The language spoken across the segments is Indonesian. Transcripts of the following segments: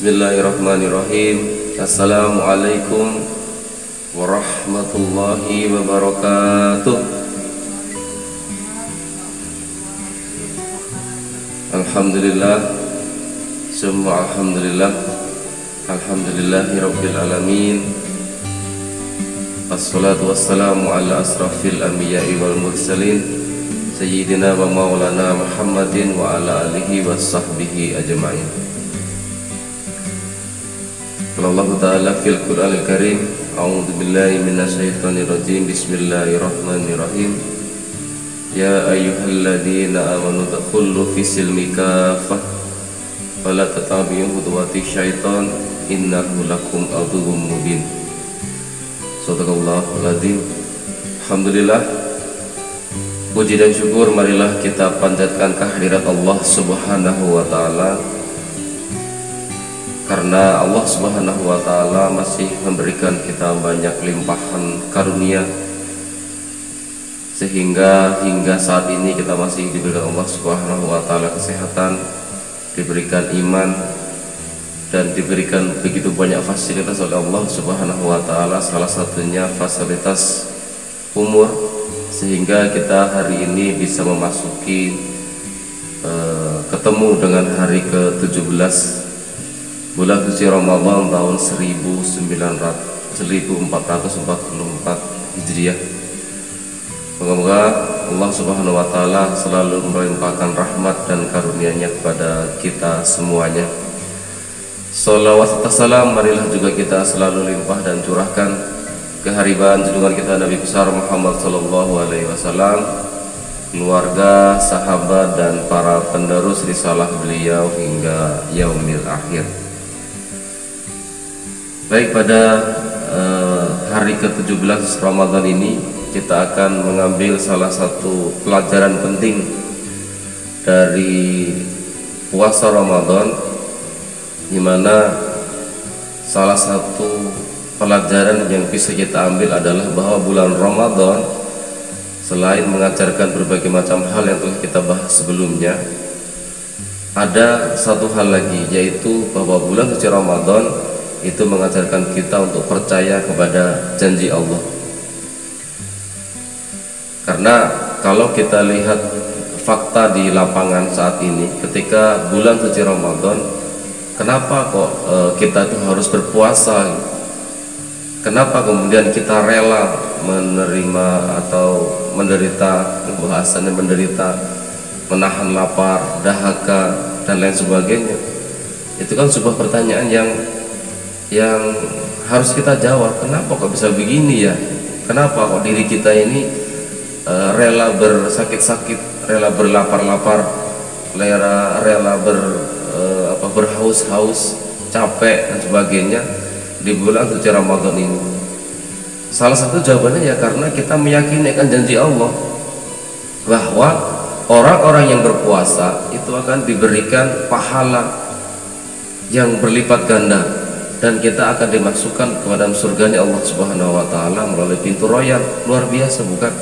Bismillahirrahmanirrahim. Assalamualaikum warahmatullahi wabarakatuh. Alhamdulillah, summa alhamdulillah, alhamdulillahi rabbil alamin. Assalatu wassalamu ala asrafil anbiya'i wal mursalin, sayyidina wa maulana Muhammadin wa ala alihi wa sahbihi ajma'in. Allah Ta'ala fil Qur'anil Karim, a'udzu billahi minasyaitonir rajim. Bismillahirrahmanirrahim. Ya ayyuhalladzina amanu taqullu fis silmi kaffah wa la tattabi'u khutuwati syaiton innahu lakum aduwwum mubin. Shadaqallahul adzim. Alhamdulillah, puji dan syukur marilah kita panjatkan kehadirat Allah Subhanahu wa taala, karena Allah Subhanahu wa taala masih memberikan kita banyak limpahan karunia, sehingga hingga saat ini kita masih diberikan Allah Subhanahu wa taala kesehatan, diberikan iman, dan diberikan begitu banyak fasilitas oleh Allah Subhanahu wa taala, salah satunya fasilitas umur, sehingga kita hari ini bisa memasuki ketemu dengan hari ke-17 bulan suci Ramadan tahun 1444 Hijriah. Moga-moga Allah Subhanahu wa taala selalu melimpahkan rahmat dan karunia-Nya kepada kita semuanya. Shalawat serta salam marilah juga kita selalu limpah dan curahkan kehariban junjungan kita Nabi besar Muhammad sallallahu alaihi wasallam, keluarga, sahabat, dan para penerus risalah beliau hingga yaumil akhir. Baik, pada hari ke-17 Ramadan ini kita akan mengambil salah satu pelajaran penting dari puasa Ramadan, di mana salah satu pelajaran yang bisa kita ambil adalah bahwa bulan Ramadan selain mengajarkan berbagai macam hal yang telah kita bahas sebelumnya, ada satu hal lagi, yaitu bahwa bulan suci Ramadan itu mengajarkan kita untuk percaya kepada janji Allah. Karena kalau kita lihat fakta di lapangan saat ini, ketika bulan suci Ramadan, kenapa kok kita itu harus berpuasa? Kenapa kemudian kita rela menerima atau menderita, bahasannya menderita, menahan lapar, dahaga, dan lain sebagainya? Itu kan sebuah pertanyaan yang harus kita jawab. Kenapa kok bisa begini ya? Kenapa kok diri kita ini rela bersakit-sakit, rela berlapar-lapar, rela berhaus-haus, capek dan sebagainya di bulan suci Ramadan ini? Salah satu jawabannya ya karena kita meyakini akan janji Allah bahwa orang-orang yang berpuasa itu akan diberikan pahala yang berlipat ganda, dan kita akan dimasukkan ke dalam surganya Allah Subhanahu wa taala melalui pintu royan. Luar biasa, bukan?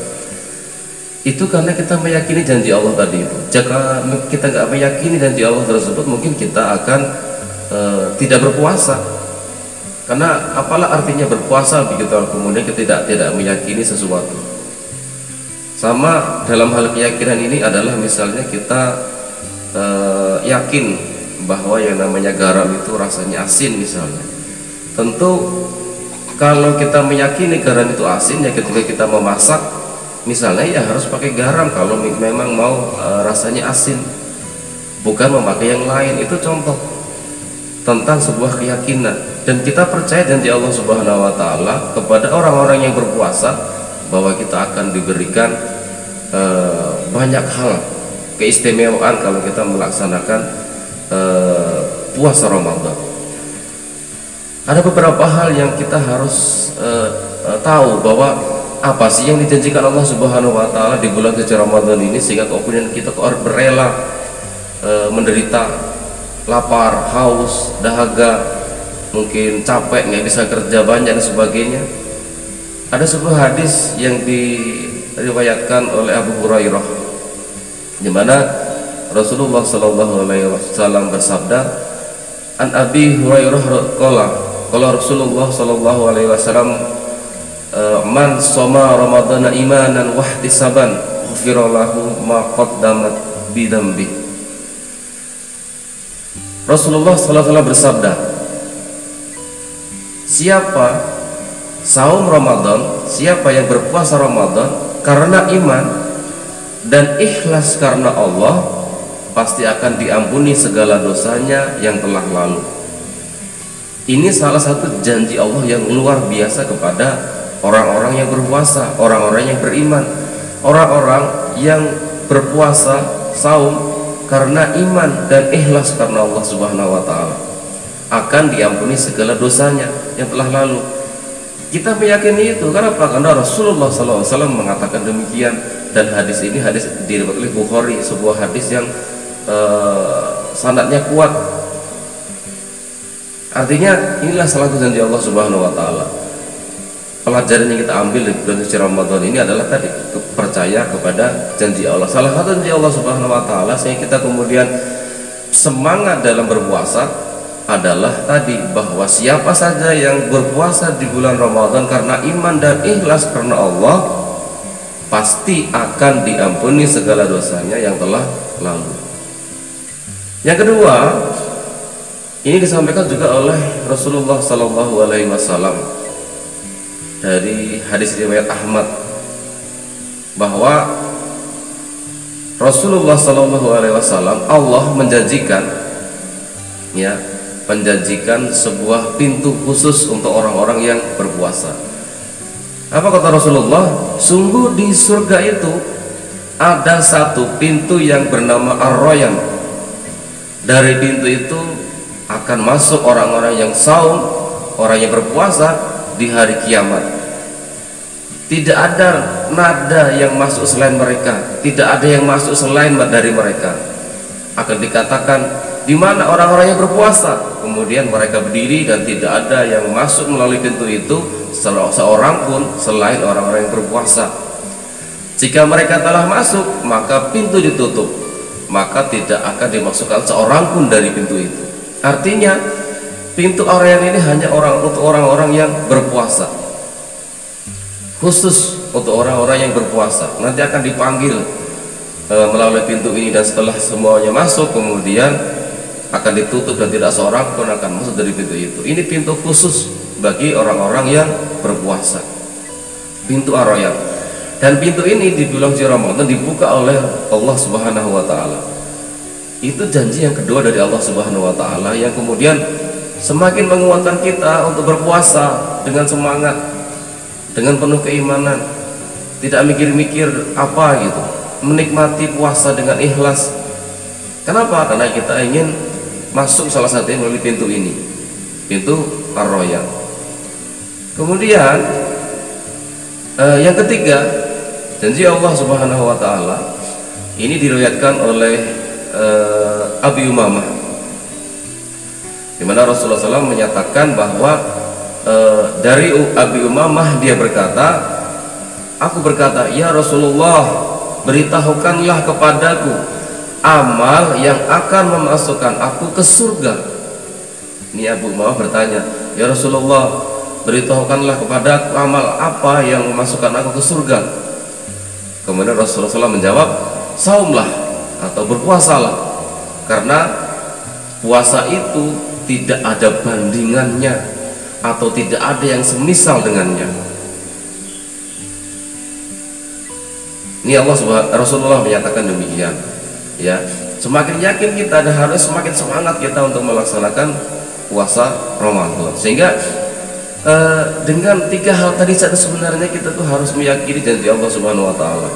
Itu karena kita meyakini janji Allah tadi itu. Jika kita nggak meyakini janji Allah tersebut, mungkin kita akan tidak berpuasa. Karena apalah artinya berpuasa begitu kemudian kita tidak meyakini sesuatu. Sama dalam hal keyakinan ini adalah misalnya kita yakin bahwa yang namanya garam itu rasanya asin misalnya. Tentu kalau kita meyakini garam itu asin, ya ketika kita memasak misalnya ya harus pakai garam kalau memang mau rasanya asin, bukan memakai yang lain. Itu contoh tentang sebuah keyakinan, dan kita percaya janji Allah Subhanahu wa taala kepada orang-orang yang berpuasa bahwa kita akan diberikan banyak hal keistimewaan kalau kita melaksanakan puasa Ramadan. Ada beberapa hal yang kita harus tahu bahwa apa sih yang dijanjikan Allah Subhanahu wa taala di bulan suci Ramadan ini, sehingga kemudian kita berela menderita lapar, haus, dahaga, mungkin capek, nggak bisa kerja banyak dan sebagainya. Ada sebuah hadis yang diriwayatkan oleh Abu Hurairah, di mana Rasulullah Shallallahu Alaihi Wasallam bersabda, An Abi Hurairah qala Rasulullah sallallahu alaihi wasallam, man shoma ramadhana imanan wa ihtisaban ghufira lahu ma qaddamat bidambi. Rasulullah sallallahu alaihi wasallam bersabda, siapa saum Ramadan, siapa yang berpuasa Ramadan karena iman dan ikhlas karena Allah, pasti akan diampuni segala dosanya yang telah lalu. Ini salah satu janji Allah yang luar biasa kepada orang-orang yang berpuasa, orang-orang yang beriman, orang-orang yang berpuasa saum karena iman dan ikhlas karena Allah Subhanahu wa taala, akan diampuni segala dosanya yang telah lalu. Kita meyakini itu karena apa? Karena Rasulullah SAW mengatakan demikian, dan hadis ini hadis diriwayatkan oleh Bukhari, sebuah hadis yang sanadnya kuat. Artinya inilah salah satu janji Allah Subhanahu wa taala. Pelajaran yang kita ambil di bulan suci Ramadan ini adalah tadi percaya kepada janji Allah. Salah satu janji Allah Subhanahu wa taala sehingga kita kemudian semangat dalam berpuasa adalah tadi bahwa siapa saja yang berpuasa di bulan Ramadan karena iman dan ikhlas karena Allah, pasti akan diampuni segala dosanya yang telah lalu. Yang kedua, ini disampaikan juga oleh Rasulullah Sallallahu Alaihi Wasallam dari hadis riwayat Ahmad, bahwa Rasulullah Sallallahu Alaihi Wasallam, Allah menjanjikan, ya, menjanjikan sebuah pintu khusus untuk orang-orang yang berpuasa. Apa kata Rasulullah? Sungguh di surga itu ada satu pintu yang bernama Ar-Rayyan. Dari pintu itu akan masuk orang-orang yang saum, orang yang berpuasa di hari kiamat. Tidak ada nada yang masuk selain mereka, tidak ada yang masuk selain dari mereka. Akan dikatakan, di mana orang-orang yang berpuasa? Kemudian mereka berdiri dan tidak ada yang masuk melalui pintu itu seorang pun selain orang-orang yang berpuasa. Jika mereka telah masuk, maka pintu ditutup, maka tidak akan dimasukkan seorang pun dari pintu itu. Artinya pintu Ar-Rayyan ini hanya untuk orang-orang yang berpuasa, khusus untuk orang-orang yang berpuasa. Nanti akan dipanggil melalui pintu ini, dan setelah semuanya masuk kemudian akan ditutup dan tidak seorang pun akan masuk dari pintu itu. Ini pintu khusus bagi orang-orang yang berpuasa, pintu Ar-Rayyan. Dan pintu ini di bulan suci Ramadan dibuka oleh Allah Subhanahu wa taala. Itu janji yang kedua dari Allah Subhanahu wa taala, yang kemudian semakin menguatkan kita untuk berpuasa dengan semangat, dengan penuh keimanan, tidak mikir-mikir apa gitu, menikmati puasa dengan ikhlas. Kenapa? Karena kita ingin masuk salah satunya melalui pintu ini, pintu Ar-Rayyan. Kemudian yang ketiga, janji Allah Subhanahu wa taala ini diriwayatkan oleh Abi Umamah, di mana Rasulullah SAW menyatakan bahwa dari Abi Umamah dia berkata, aku berkata, ya Rasulullah, beritahukanlah kepadaku amal yang akan memasukkan aku ke surga. Ini Abu Umamah bertanya, ya Rasulullah, beritahukanlah kepadaku amal apa yang memasukkan aku ke surga. Kemudian Rasulullah SAW menjawab, saumlah atau berpuasalah, karena puasa itu tidak ada bandingannya atau tidak ada yang semisal dengannya. Ini Rasulullah menyatakan demikian, ya. Semakin yakin kita dan harus semakin semangat kita untuk melaksanakan puasa Ramadan, sehingga dengan tiga hal tadi sebenarnya kita tuh harus meyakini janji Allah Subhanahu wa taala.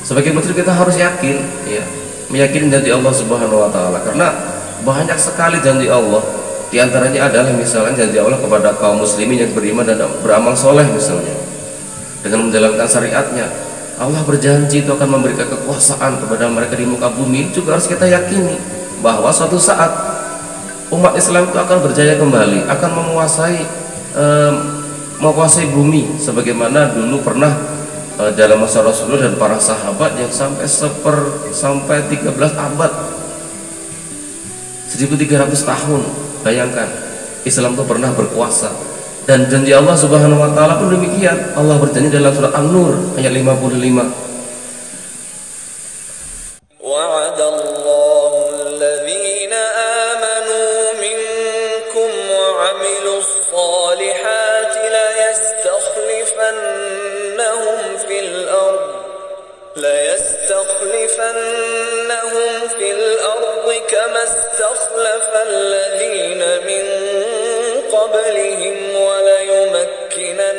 Sebagai muslim kita harus yakin, ya, meyakini janji Allah Subhanahu wa taala, karena banyak sekali janji Allah. Di antaranya adalah misalnya janji Allah kepada kaum muslimin yang beriman dan beramal soleh, misalnya dengan menjalankan syariatnya. Allah berjanji itu akan memberikan kekuasaan kepada mereka di muka bumi. Juga harus kita yakini bahwa suatu saat umat Islam itu akan berjaya kembali, akan menguasai bumi sebagaimana dulu pernah dalam masa Rasulullah dan para sahabat yang sampai 13 abad, 13 1300 tahun. Bayangkan, Islam itu pernah berkuasa. Dan janji Allah Subhanahu wa taala pun demikian. Allah berjanji dalam surat An-Nur ayat 55. ليستخلفنهم في الأرض كما استخلف الذين من قبلهم وليمكنن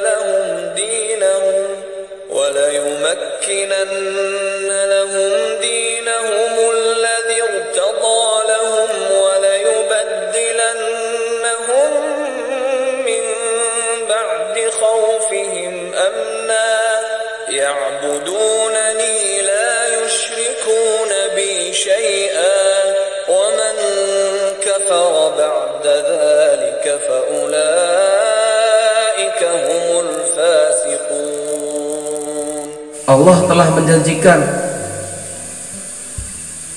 لهم دينهم الذي ارتضى لهم وليبدلنهم من بعد خوفهم أمنا يعبدونني لا يشركون بي شيئا ومن كفر بعد ذلك فأولئك هم الفاسقون. Allah telah menjanjikan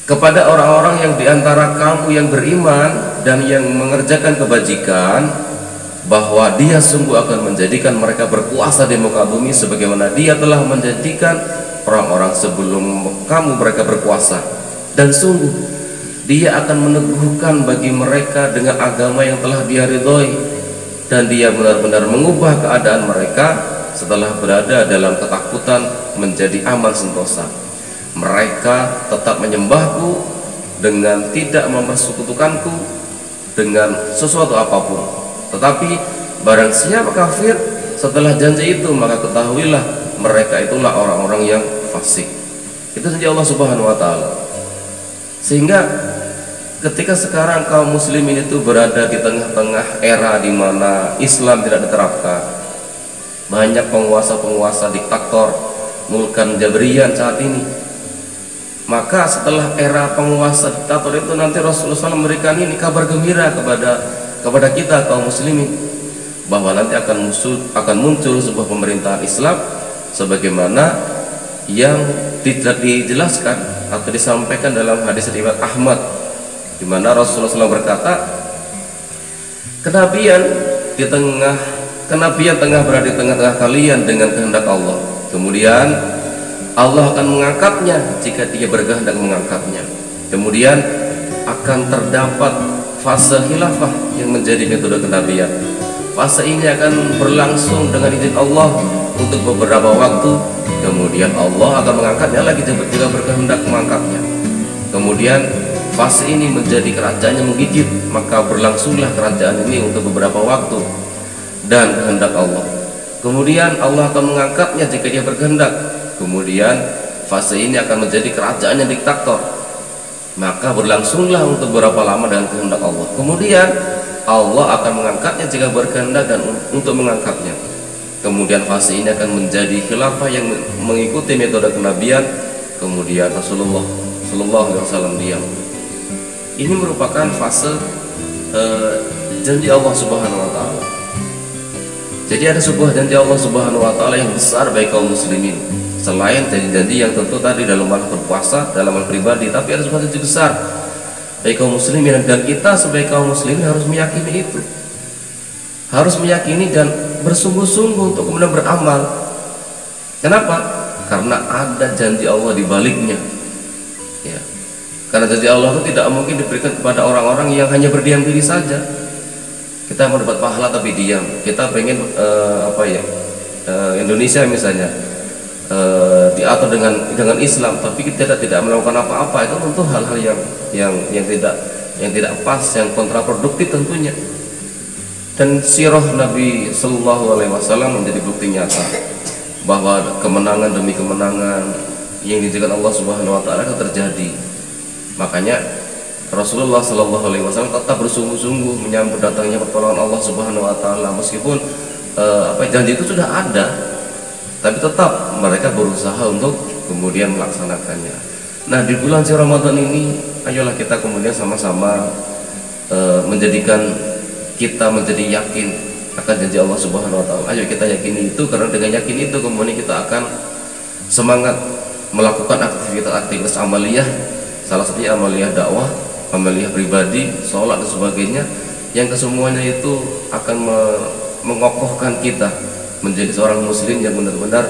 kepada orang-orang yang diantara kamu yang beriman dan yang mengerjakan kebajikan bahwa Dia sungguh akan menjadikan mereka berkuasa di muka bumi sebagaimana Dia telah menjadikan orang-orang sebelum kamu mereka berkuasa. Dan sungguh Dia akan meneguhkan bagi mereka dengan agama yang telah Dia ridhoi, dan Dia benar-benar mengubah keadaan mereka setelah berada dalam ketakutan menjadi aman sentosa. Mereka tetap menyembahku dengan tidak mempersekutukanku dengan sesuatu apapun. Tetapi barang siapa kafir setelah janji itu, maka ketahuilah mereka itulah orang-orang yang fasik. Itu janji Allah Subhanahu wa taala. Sehingga ketika sekarang kaum muslimin itu berada di tengah-tengah era di mana Islam tidak diterapkan, banyak penguasa-penguasa diktator, mulkan jabriyan saat ini. Maka setelah era penguasa diktator itu nanti Rasulullah SAW memberikan ini kabar gembira kepada kita kaum muslimin, bahwa nanti akan muncul sebuah pemerintahan Islam sebagaimana yang tidak dijelaskan atau disampaikan dalam hadis riwayat Ahmad, di mana Rasulullah SAW berkata, kenabian tengah berada di tengah-tengah kalian dengan kehendak Allah. Kemudian Allah akan mengangkatnya jika Dia berkehendak mengangkatnya. Kemudian akan terdapat fase khilafah yang menjadi metode kenabian. Fase ini akan berlangsung dengan izin Allah untuk beberapa waktu. Kemudian Allah akan mengangkatnya lagi jika berkehendak mengangkatnya. Kemudian fase ini menjadi kerajaannya menggigit, maka berlangsunglah kerajaan ini untuk beberapa waktu dan kehendak Allah. Kemudian Allah akan mengangkatnya jika Dia berkehendak. Kemudian fase ini akan menjadi kerajaan yang diktator, maka berlangsunglah untuk beberapa lama dengan kehendak Allah. Kemudian Allah akan mengangkatnya jika berkehendak dan untuk mengangkatnya. Kemudian fase ini akan menjadi khilafah yang mengikuti metode kenabian. Kemudian Rasulullah SAW diam. Ini merupakan fase janji Allah Subhanahu wa taala. Jadi ada sebuah janji Allah Subhanahu wa taala yang besar bagi kaum muslimin. Selain janji-janji yang tentu tadi dalam hal berpuasa, dalam hal pribadi, tapi ada sebuah janji besar bagi kaum muslimin, dan kita sebagai kaum muslimin harus meyakini itu. Harus meyakini dan bersungguh-sungguh untuk kemudian beramal. Kenapa? Karena ada janji Allah di baliknya. Ya. Karena janji Allah itu tidak mungkin diberikan kepada orang-orang yang hanya berdiam diri saja. Kita mau dapat pahala tapi diam. Kita pengen Indonesia misalnya diatur dengan Islam, tapi kita tidak melakukan apa-apa. Itu tentu hal-hal yang tidak pas, yang kontraproduktif tentunya. Dan sirah Nabi Sallallahu Alaihi Wasallam menjadi bukti nyata bahwa kemenangan demi kemenangan yang dijanjikan Allah Subhanahu Wa Taala itu terjadi. Makanya Rasulullah Sallallahu Alaihi Wasallam tetap bersungguh-sungguh menyambut datangnya pertolongan Allah Subhanahu Wa Taala, meskipun janji itu sudah ada, tapi tetap mereka berusaha untuk kemudian melaksanakannya. Nah, di bulan suci Ramadan ini, ayolah kita kemudian sama-sama menjadikan kita menjadi yakin akan janji Allah Subhanahu Wa Taala. Ayo kita yakini itu, karena dengan yakin itu kemudian kita akan semangat melakukan aktivitas amaliyah. Salah satunya amaliyah dakwah amaliyah pribadi, sholat dan sebagainya, yang kesemuanya itu akan mengokohkan kita menjadi seorang muslim yang benar-benar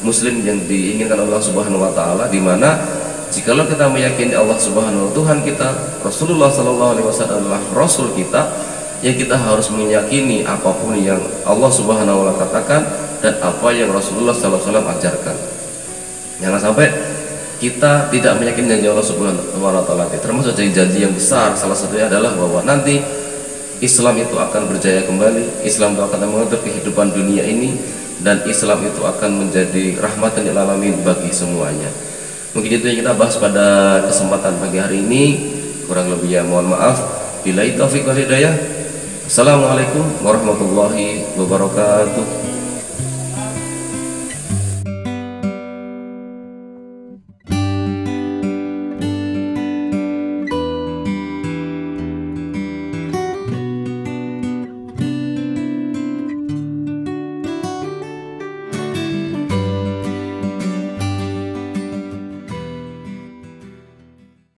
muslim yang diinginkan Allah Subhanahu wa taala, di mana jikalau kita meyakini Allah Subhanahu wa Tuhan kita, Rasulullah sallallahu alaihi wasallam adalah rasul kita, yang kita harus meyakini apapun yang Allah Subhanahu wa taala katakan dan apa yang Rasulullah sallallahu alaihi wasallam ajarkan. Jangan sampai kita tidak meyakini janji Allah Subhanahu wa taala. Termasuk janji yang besar, salah satunya adalah bahwa nanti Islam itu akan berjaya kembali, Islam itu akan mengatur kehidupan dunia ini, dan Islam itu akan menjadi rahmatan lil alamin bagi semuanya. Mungkin itu yang kita bahas pada kesempatan pagi hari ini. Kurang lebihnya mohon maaf. Billahi taufiq wal hidayah. Assalamualaikum warahmatullahi wabarakatuh.